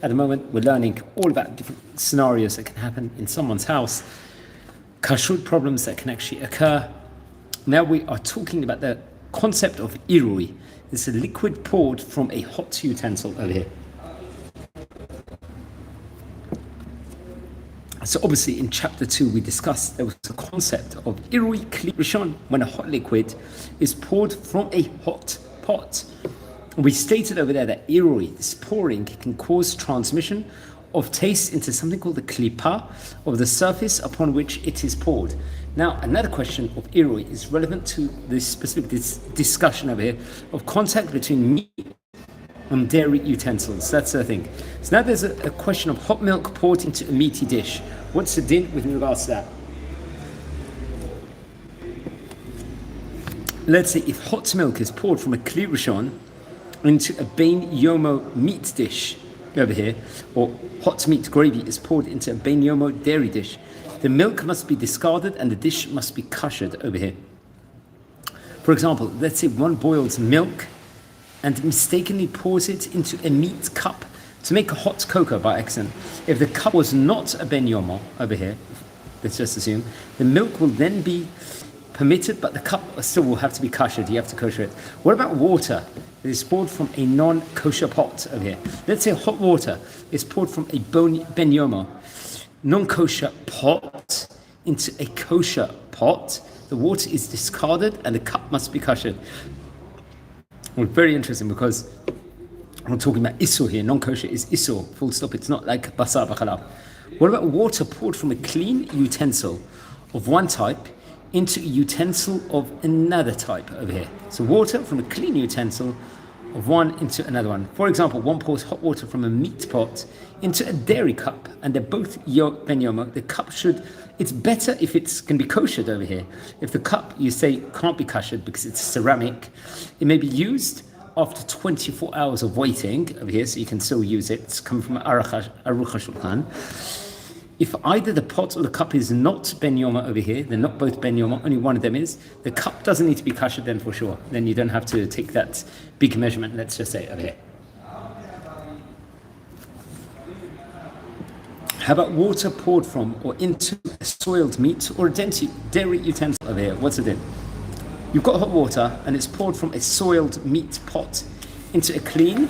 at the moment we're learning all about different scenarios that can happen in someone's house, kashrut problems that can actually occur. Now we are talking about the concept of irui. It's a liquid poured from a hot utensil over here. So obviously in chapter 2 we discussed there was a concept of irui kli rishon, when a hot liquid is poured from a hot pot. We stated over there that irui, this pouring, can cause transmission of taste into something called the klipa, of the surface upon which it is poured. Now, another question of irui is relevant to this specific discussion over here of contact between meat and dairy utensils. That's the thing. So now there's a question of hot milk poured into a meaty dish. What's the din with regards to that? Let's say if hot milk is poured from a kli rishon into a bein yomo meat dish over here, or hot meat gravy is poured into a bein yomo dairy dish, the milk must be discarded and the dish must be koshered over here. For example, let's say one boils milk and mistakenly pours it into a meat cup to make a hot cocoa by accident. If the cup was not a ben yomo over here, let's just assume, the milk will then be permitted, but the cup still will have to be koshered. You have to kosher it. What about water that is poured from a non-kosher pot over here? Let's say hot water is poured from a ben yomo non-kosher pot into a kosher pot. The water is discarded and the cup must be koshered. Well, very interesting, because I'm talking about isur here. Non-kosher is isur, full stop. It's not like basar b'chalab. What about water poured from a clean utensil of one type into a utensil of another type over here? So water from a clean utensil of one into another one. For example, one pours hot water from a meat pot into a dairy cup, and they're both ben yomo. The cup it's better if it can be koshered over here. If the cup, you say, can't be koshered because it's ceramic, it may be used after 24 hours of waiting over here, so you can still use it. It's coming from Aruch HaShulchan. If either the pot or the cup is not ben yomo over here, they're not both ben yomo, only one of them is, the cup doesn't need to be koshered then for sure. Then you don't have to take that big measurement, let's just say over here. How about water poured from or into a soiled meat or a dairy utensil over here? What's it in? You've got hot water and it's poured from a soiled meat pot into a clean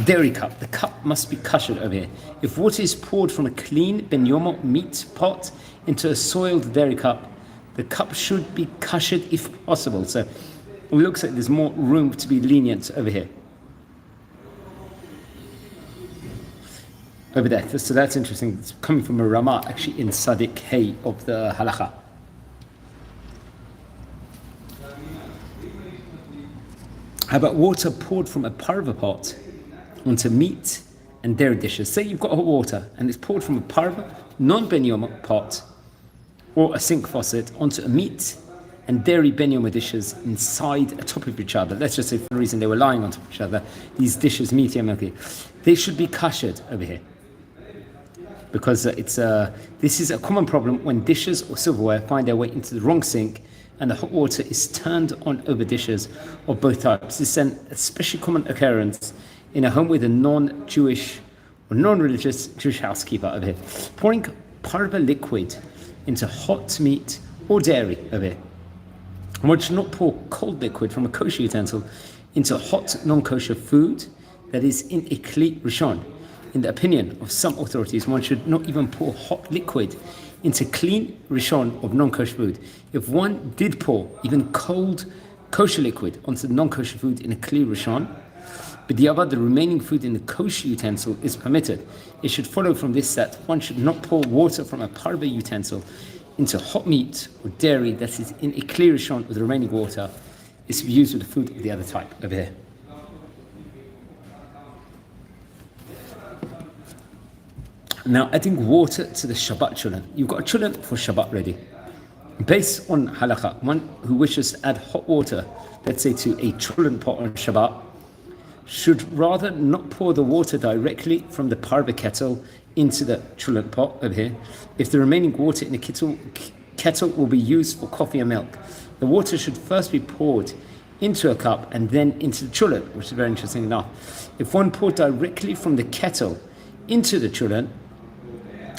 dairy cup. The cup must be koshered over here. If water is poured from a clean ben yomo meat pot into a soiled dairy cup, the cup should be koshered if possible. So it looks like there's more room to be lenient over here. Over there. So that's interesting. It's coming from a Ramah, actually in Sadik Hay of the Halacha. How about water poured from a parva pot onto meat and dairy dishes? Say you've got hot water and it's poured from a parva, non-ben yomo pot or a sink faucet onto a meat and dairy ben yomo dishes inside atop of each other. Let's just say for the reason they were lying on top of each other, these dishes, meaty and milky, they should be koshered over here. Because this is a common problem when dishes or silverware find their way into the wrong sink and the hot water is turned on over dishes of both types. This is an especially common occurrence in a home with a non-Jewish or non-religious Jewish housekeeper over here. Pouring parva liquid into hot meat or dairy over here. And one should not pour cold liquid from a kosher utensil into hot non-kosher food that is in a kli rishon. In the opinion of some authorities, one should not even pour hot liquid into clean rishon of non-kosher food. If one did pour even cold kosher liquid onto non-kosher food in a kli rishon, but the remaining food in the kosher utensil is permitted, it should follow from this that one should not pour water from a parva utensil into hot meat or dairy that is in a kli rishon with the remaining water is to be used with the food of the other type over here. Now, adding water to the Shabbat chulent. You've got a chulent for Shabbat ready. Based on halakha, one who wishes to add hot water, let's say to a chulent pot on Shabbat, should rather not pour the water directly from the parva kettle into the chulent pot over here. If the remaining water in the kettle will be used for coffee and milk, the water should first be poured into a cup and then into the chulent, which is very interesting enough. If one poured directly from the kettle into the chulent,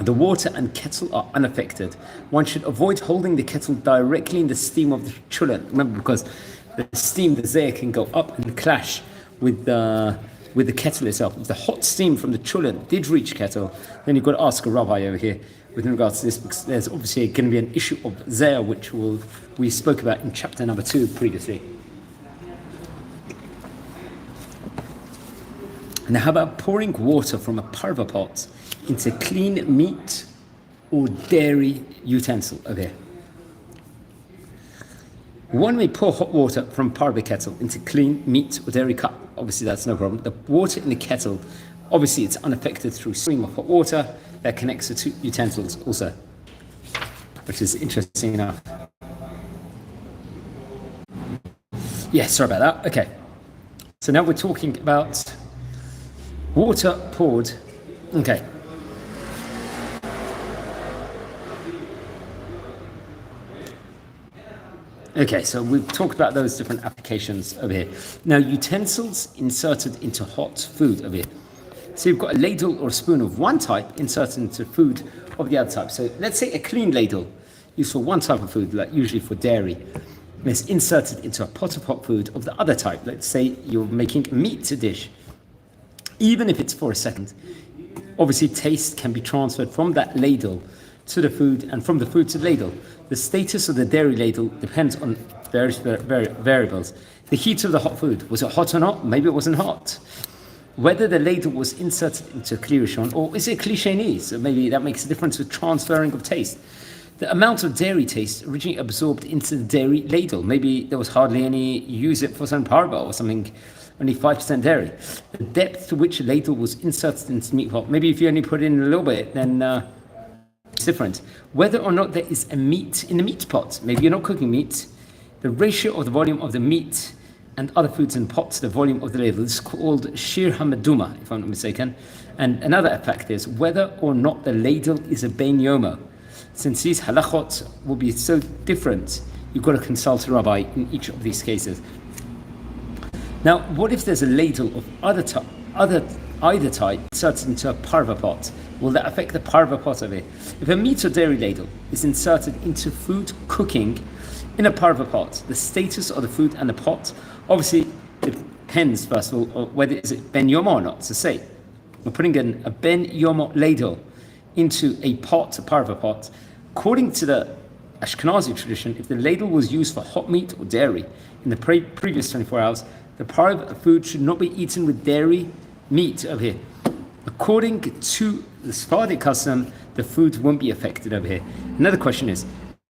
the water and kettle are unaffected. One should avoid holding the kettle directly in the steam of the chulent. Remember, because the steam, the zayah, can go up and clash with the kettle itself. If the hot steam from the chulent did reach kettle, then you've got to ask a rabbi over here with regards to this, because there's obviously going to be an issue of zayah, which we spoke about in chapter number 2 previously. Now, how about pouring water from a parva pot into clean meat or dairy utensil over here? One may pour hot water from parva kettle into clean meat or dairy cup. Obviously, that's no problem. The water in the kettle, obviously, it's unaffected through stream of hot water that connects the two utensils also, which is interesting enough. Yeah, sorry about that. Okay. So now we're talking about water poured. Okay. Okay, so we've talked about those different applications over here. Now, utensils inserted into hot food over here. So you've got a ladle or a spoon of one type inserted into food of the other type. So let's say a clean ladle used for one type of food, like usually for dairy, is inserted into a pot of hot food of the other type. Let's say you're making a meat dish. Even if it's for a second, obviously taste can be transferred from that ladle to the food and from the food to the ladle. The status of the dairy ladle depends on various variables. The heat of the hot food, was it hot or not? Maybe it wasn't hot. Whether the ladle was inserted into a kli rishon, or is it a kli sheni? So maybe that makes a difference with transferring of taste. The amount of dairy taste originally absorbed into the dairy ladle. Maybe there was hardly any, you use it for some parva or something, only 5% dairy. The depth to which a ladle was inserted into the meat pot, maybe if you only put in a little bit, then it's different. Whether or not there is a meat in the meat pot, maybe you're not cooking meat, the ratio of the volume of the meat and other foods in pot to the volume of the ladle is called shir hamaduma, if I'm not mistaken. And another effect is whether or not the ladle is a bein yomo. Since these halachot will be so different, you've got to consult a rabbi in each of these cases. Now, what if there's a ladle of either type inserted into a parva pot? Will that affect the parva pot of it? If a meat or dairy ladle is inserted into food cooking in a parva pot, the status of the food and the pot obviously depends, first of all, on whether is it ben yomo or not. So say, we're putting in a ben yomo ladle into a pot, a parva pot. According to the Ashkenazi tradition, if the ladle was used for hot meat or dairy in the previous 24 hours, the parva food should not be eaten with dairy meat over here. According to the Sephardic custom, the food won't be affected over here. Another question is,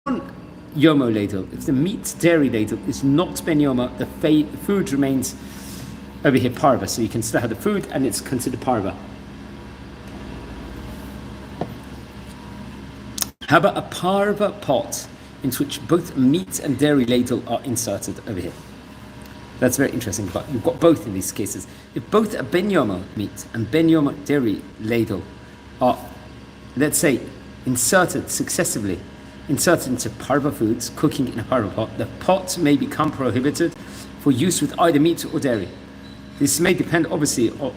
on yomo ladle, if the meat dairy ladle is not ben yomo, the food remains over here parva. So you can still have the food and it's considered parva. How about a parva pot into which both meat and dairy ladle are inserted over here? That's very interesting, but you've got both in these cases. If both a ben yomo meat and ben yomo dairy ladle are, let's say, inserted into parva foods, cooking in a parva pot, the pot may become prohibited for use with either meat or dairy. This may depend, obviously, on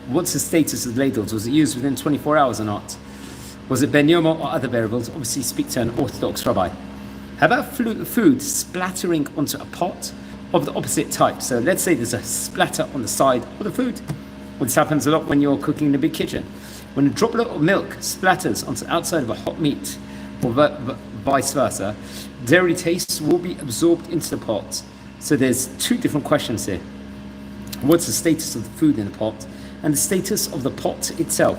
what's the status of the ladles. Was it used within 24 hours or not? Was it ben yomo or other variables? Obviously, speak to an Orthodox rabbi. How about food splattering onto a pot of the opposite type? So let's say there's a splatter on the side of the food. Well, this happens a lot when you're cooking in a big kitchen. When a droplet of milk splatters onto the outside of a hot meat, or vice versa, dairy taste will be absorbed into the pot. So there's two different questions here. What's the status of the food in the pot and the status of the pot itself?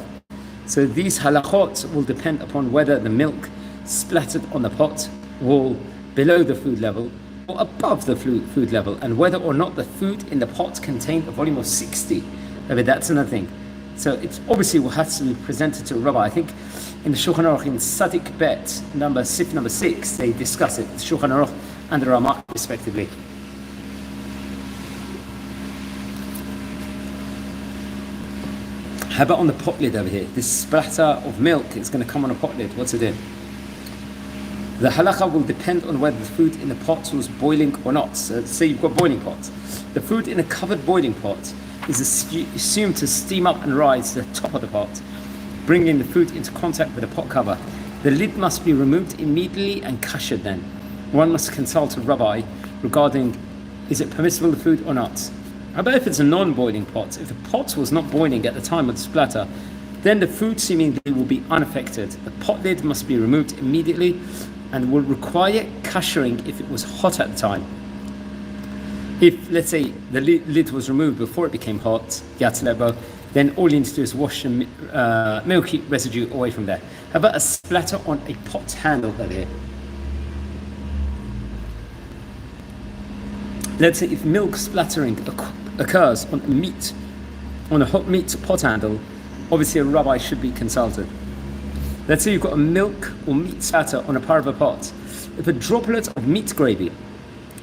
So these halachot will depend upon whether the milk splattered on the pot wall below the food level or above the food level, and whether or not the food in the pot contained a volume of 60. I mean, that's another thing. So it obviously will have to be presented to a rabbi. I think in the Shulchan Aruch in Sadik Bet, sif number 6, they discuss it, the Shulchan Aruch and the Ramah respectively. How about on the pot lid over here? This splatter of milk is going to come on a pot lid. What's it in? The halacha will depend on whether the food in the pot was boiling or not. So say you've got boiling pots. The food in a covered boiling pot is assumed to steam up and rise to the top of the pot, bringing the food into contact with the pot cover. The lid must be removed immediately and kasher then. One must consult a rabbi regarding is it permissible the food or not. How about if it's a non-boiling pot? If the pot was not boiling at the time of the splatter, then the food seemingly will be unaffected. The pot lid must be removed immediately and will require kashering if it was hot at the time. If, let's say, the lid was removed before it became hot, then all you need to do is wash the milky residue away from there. How about a splatter on a pot handle over here? Let's say if milk splattering occurs on a hot meat pot handle, obviously a rabbi should be consulted. Let's say you've got a milk or meat splatter on a parva pot. If a droplet of meat gravy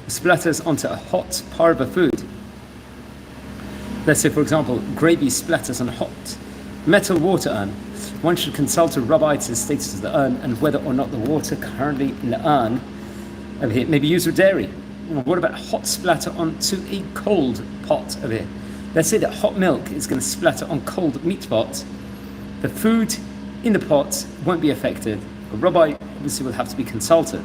splatters onto a hot parva food, let's say, for example, gravy splatters on a hot metal water urn, one should consult a rabbi to the status of the urn and whether or not the water currently in the urn over here may be used with dairy. What about hot splatter onto a cold pot over here? Let's say that hot milk is going to splatter on cold meat pot. The food in the pot won't be affected. A rabbi obviously will have to be consulted.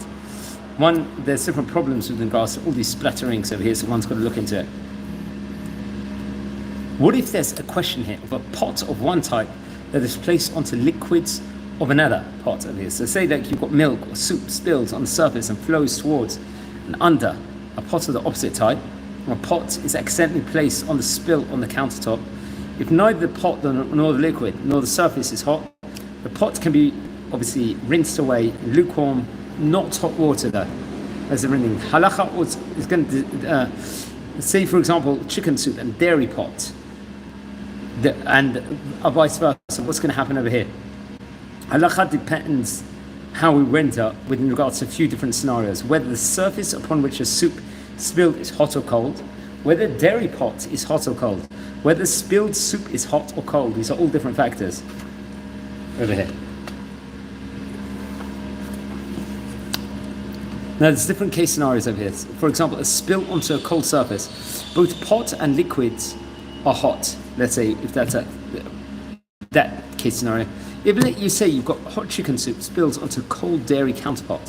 There's different problems with regards to all these splatterings over here, so one's got to look into it. What if there's a question here of a pot of one type that is placed onto liquids of another pot over here? So say that you've got milk or soup spilled on the surface and flows towards and under a pot of the opposite type, or a pot is accidentally placed on the spill on the countertop. If neither the pot nor the liquid nor the surface is hot, the pot can be obviously rinsed away in lukewarm, not hot water though. As the rinsing halacha is going to say, for example, chicken soup and dairy pot, and vice versa. What's going to happen over here? Halacha depends how we render with regards to a few different scenarios. Whether the surface upon which a soup spilled is hot or cold, whether dairy pot is hot or cold, whether spilled soup is hot or cold. These are all different factors over here. Now there's different case scenarios over here. For example, a spill onto a cold surface. Both pot and liquids are hot. Let's say if that's that case scenario. If you say you've got hot chicken soup spills onto cold dairy countertop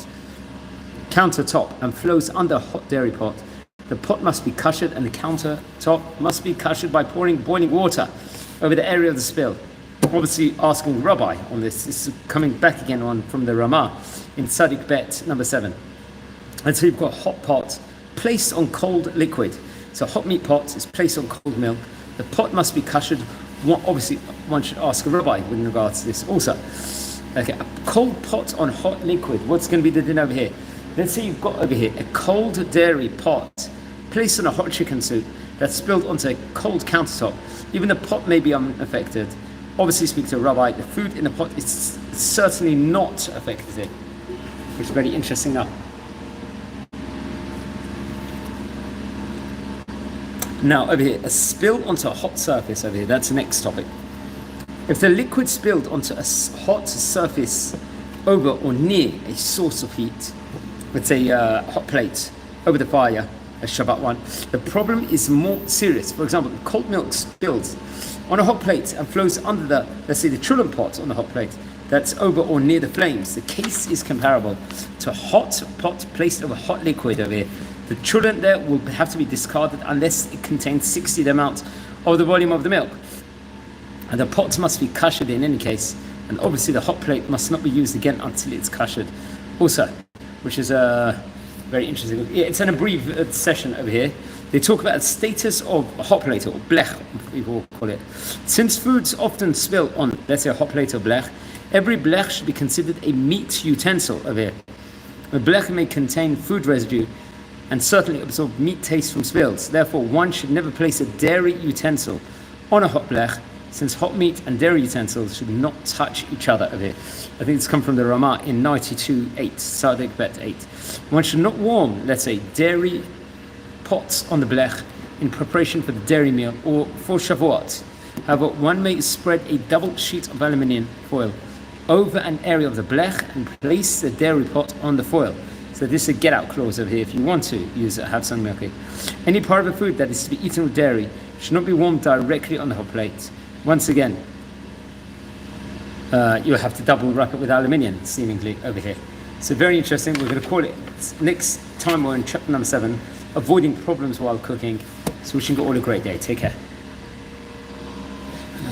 and flows under a hot dairy pot, the pot must be kashered and the countertop must be kashered by pouring boiling water over the area of the spill. Obviously asking the rabbi on this. This is coming back again on from the Ramah in Tzadik Bet number 7. And so you've got a hot pot placed on cold liquid. So hot meat pot is placed on cold milk. The pot must be kashered. Obviously, one should ask a rabbi with regards to this also. Okay, a cold pot on hot liquid. What's going to be the din over here? Let's say you've got over here a cold dairy pot placed on a hot chicken soup that's spilled onto a cold countertop. Even the pot may be unaffected. Obviously, speak to a rabbi. The food in the pot is certainly not affected, which is very interesting now. Now, over here, a spill onto a hot surface over here, that's the next topic. If the liquid spilled onto a hot surface over or near a source of heat, let's say a hot plate over the fire, a Shabbat one, the problem is more serious. For example, cold milk spills on a hot plate and flows under the, let's say the chulent pot on the hot plate, that's over or near the flames. The case is comparable to a hot pot placed over hot liquid over here. The chulent there will have to be discarded unless it contains 60 the amount of the volume of the milk. And the pot must be kashered in any case. And obviously the hot plate must not be used again until it's kashered. Also, which is very interesting. It's an abbreviated session over here. They talk about the status of a hot plate, or blech, people call it. Since foods often spill on, let's say, a hot plate or blech, every blech should be considered a meat utensil over here. A blech may contain food residue and certainly absorb meat taste from spills. Therefore, one should never place a dairy utensil on a hot blech, since hot meat and dairy utensils should not touch each other over here. I think it's come from the Ramah in 92.8, Tzadik Bet 8. One should not warm, let's say, dairy pots on the blech in preparation for the dairy meal or for Shavuot. However, one may spread a double sheet of aluminium foil over an area of the blech and place the dairy pot on the foil. So this is a get-out clause over here if you want to have some milk. Any part of a food that is to be eaten with dairy should not be warmed directly on the hot plate. Once again, you'll have to double wrap it with aluminium, seemingly, over here. So very interesting. We're going to call it next time we're in chapter number 7, avoiding problems while cooking. So wishing you all a great day. Take care.